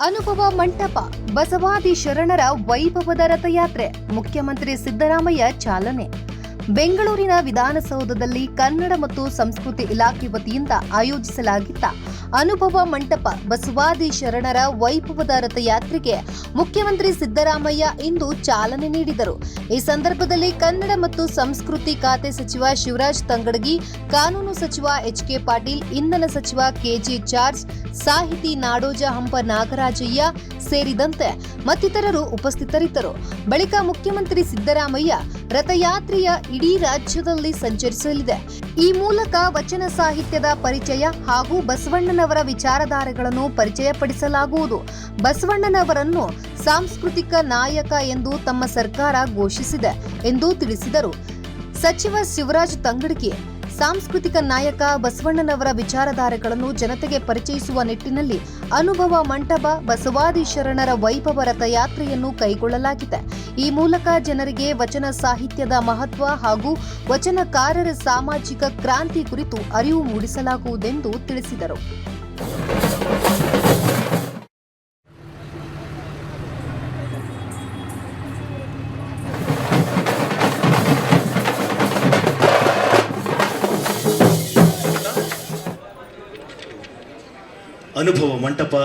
ಅನುಭವ ಮಂಟಪ ಬಸವಾದಿ ಶರಣರ ವೈಭವದ ರಥಯಾತ್ರೆ ಮುಖ್ಯಮಂತ್ರಿ ಸಿದ್ದರಾಮಯ್ಯ ಚಾಲನೆ. ಬೆಂಗಳೂರಿನ ವಿಧಾನಸೌಧದಲ್ಲಿ ಕನ್ನಡ ಮತ್ತು ಸಂಸ್ಕೃತಿ ಇಲಾಖೆ ವತಿಯಿಂದ ಆಯೋಜಿಸಲಾಗಿದ್ದ ಅನುಭವ ಮಂಟಪ ಬಸವಾದಿ ಶರಣರ ವೈಭವದ ರಥಯಾತ್ರೆಗೆ ಮುಖ್ಯಮಂತ್ರಿ ಸಿದ್ದರಾಮಯ್ಯ ಇಂದು ಚಾಲನೆ ನೀಡಿದರು. ಈ ಸಂದರ್ಭದಲ್ಲಿ ಕನ್ನಡ ಮತ್ತು ಸಂಸ್ಕೃತಿ ಖಾತೆ ಸಚಿವ ಶಿವರಾಜ್ ತಂಗಡಗಿ, ಕಾನೂನು ಸಚಿವ ಎಚ್.ಕೆ. ಪಾಟೀಲ್, ಇಂಧನ ಸಚಿವ ಕೆ.ಜೆ. ಜಾರ್ಜ್, ಸಾಹಿತಿ ನಾಡೋಜ ಹಂಪ ನಾಗರಾಜಯ್ಯ ಸೇರಿದಂತೆ ಮತ್ತಿತರರು ಉಪಸ್ಥಿತರಿದ್ದರು. ಬಳಿಕ ಮುಖ್ಯಮಂತ್ರಿ ಸಿದ್ದರಾಮಯ್ಯ ರಥಯಾತ್ರೆಯ ಇಡೀ ರಾಜ್ಯದಲ್ಲಿ ಸಂಚರಿಸಲಿದೆ. ಈ ಮೂಲಕ ವಚನ ಸಾಹಿತ್ಯದ ಪರಿಚಯ ಹಾಗೂ ಬಸವಣ್ಣನವರ ವಿಚಾರಧಾರೆಗಳನ್ನು ಪರಿಚಯಪಡಿಸಲಾಗುವುದು. ಬಸವಣ್ಣನವರನ್ನು ಸಾಂಸ್ಕೃತಿಕ ನಾಯಕ ಎಂದು ತಮ್ಮ ಸರ್ಕಾರ ಘೋಷಿಸಿದೆ ಎಂದು ತಿಳಿಸಿದರು. ಸಚಿವ ಶಿವರಾಜ್ ತಂಗಡಗಿ ಸಾಂಸ್ಕೃತಿಕ ನಾಯಕ ಬಸವಣ್ಣನವರ ವಿಚಾರಧಾರೆಗಳನ್ನು ಜನತೆಗೆ ಪರಿಚಯಿಸುವ ನಿಟ್ಟಿನಲ್ಲಿ ಅನುಭವ ಮಂಟಪ ಬಸವಾದಿ ಶರಣರ ವೈಭವ ರಥಯಾತ್ರೆಯನ್ನು ಕೈಗೊಳ್ಳಲಾಗಿದೆ. ಈ ಮೂಲಕ ಜನರಿಗೆ ವಚನ ಸಾಹಿತ್ಯದ ಮಹತ್ವ ಹಾಗೂ ವಚನಕಾರರ ಸಾಮಾಜಿಕ ಕ್ರಾಂತಿ ಕುರಿತು ಅರಿವು ಮೂಡಿಸಲಾಗುವುದೆಂದು ತಿಳಿಸಿದರು. ಅನುಭವ ಮಂಟಪ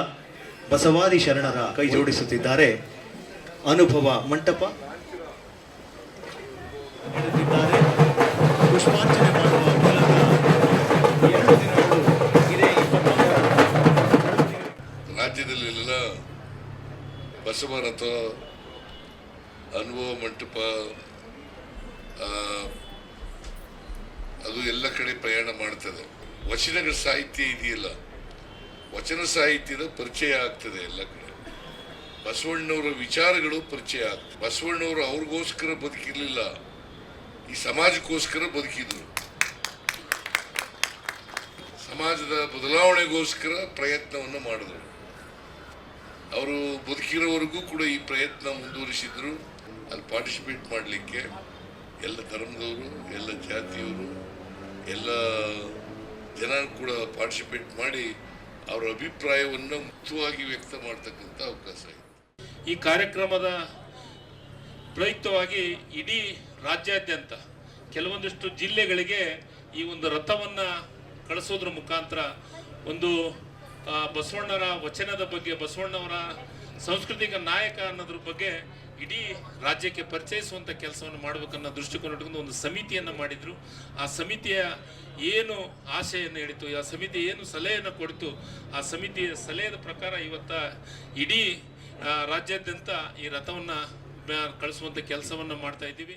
ಬಸವಾದಿ ಶರಣರ ಕೈ ಜೋಡಿಸುತ್ತಿದ್ದಾರೆ. ಅನುಭವ ಮಂಟಪ ಪುಷ್ಪಾರ್ಚನೆ ಮಾಡುವ ಮೂಲಕ 2 ದಿನಗಳು ಇದೇ ರಾಜ್ಯದಲ್ಲೆಲ್ಲ ಬಸವರಥ ಅನುಭವ ಮಂಟಪ ಅದು ಎಲ್ಲ ಕಡೆ ಪ್ರಯಾಣ ಮಾಡ್ತದೆ. ವಚನಗಳ ಸಾಹಿತ್ಯ ಇದೆಯಲ್ಲ, ವಚನ ಸಾಹಿತ್ಯದ ಪರಿಚಯ ಆಗ್ತದೆ ಎಲ್ಲ ಕಡೆ. ಬಸವಣ್ಣವರ ವಿಚಾರಗಳು ಪರಿಚಯ ಆಗ್ತದೆ. ಬಸವಣ್ಣವರು ಅವ್ರಿಗೋಸ್ಕರ ಬದುಕಿರ್ಲಿಲ್ಲ, ಈ ಸಮಾಜಕ್ಕೋಸ್ಕರ ಬದುಕಿದ್ರು. ಸಮಾಜದ ಬದಲಾವಣೆಗೋಸ್ಕರ ಪ್ರಯತ್ನವನ್ನು ಮಾಡಿದ್ರು. ಅವರು ಬದುಕಿರೋವರೆಗೂ ಕೂಡ ಈ ಪ್ರಯತ್ನ ಮುಂದುವರಿಸಿದ್ರು. ಅಲ್ಲಿ ಪಾರ್ಟಿಸಿಪೇಟ್ ಮಾಡಲಿಕ್ಕೆ ಎಲ್ಲ ಧರ್ಮದವರು, ಎಲ್ಲ ಜಾತಿಯವರು, ಎಲ್ಲ ಜನ ಕೂಡ ಪಾರ್ಟಿಸಿಪೇಟ್ ಮಾಡಿ ಅವರ ಅಭಿಪ್ರಾಯವನ್ನು ಮುಕ್ತವಾಗಿ ವ್ಯಕ್ತ ಮಾಡ್ತಕ್ಕಂಥ ಅವಕಾಶ ಇದೆ. ಈ ಕಾರ್ಯಕ್ರಮದ ಪ್ರಯುಕ್ತವಾಗಿ ಇಡೀ ರಾಜ್ಯಾದ್ಯಂತ ಕೆಲವೊಂದಿಷ್ಟು ಜಿಲ್ಲೆಗಳಿಗೆ ಈ ಒಂದು ರಥವನ್ನು ಕಳಿಸೋದ್ರ ಮುಖಾಂತರ ಒಂದು ಬಸವಣ್ಣರ ವಚನದ ಬಗ್ಗೆ, ಬಸವಣ್ಣವರ ಸಾಂಸ್ಕೃತಿಕ ನಾಯಕ ಅನ್ನೋದ್ರ ಬಗ್ಗೆ ಇಡೀ ರಾಜ್ಯಕ್ಕೆ ಪರಿಚಯಿಸುವಂಥ ಕೆಲಸವನ್ನು ಮಾಡಬೇಕನ್ನೋ ದೃಷ್ಟಿಕೋನ ಇಟ್ಕೊಂಡು ಒಂದು ಸಮಿತಿಯನ್ನು ಮಾಡಿದರು. ಆ ಸಮಿತಿಯ ಏನು ಆಶೆಯನ್ನು ಹೇಳಿತು, ಆ ಸಮಿತಿ ಏನು ಸಲಹೆಯನ್ನು ಕೊಡ್ತು, ಆ ಸಮಿತಿಯ ಸಲಹೆಯ ಪ್ರಕಾರ ಇವತ್ತು ಇಡೀ ರಾಜ್ಯಾದ್ಯಂತ ಈ ರಥವನ್ನು ಕಳಿಸುವಂಥ ಕೆಲಸವನ್ನು ಮಾಡ್ತಾ ಇದ್ದೀವಿ.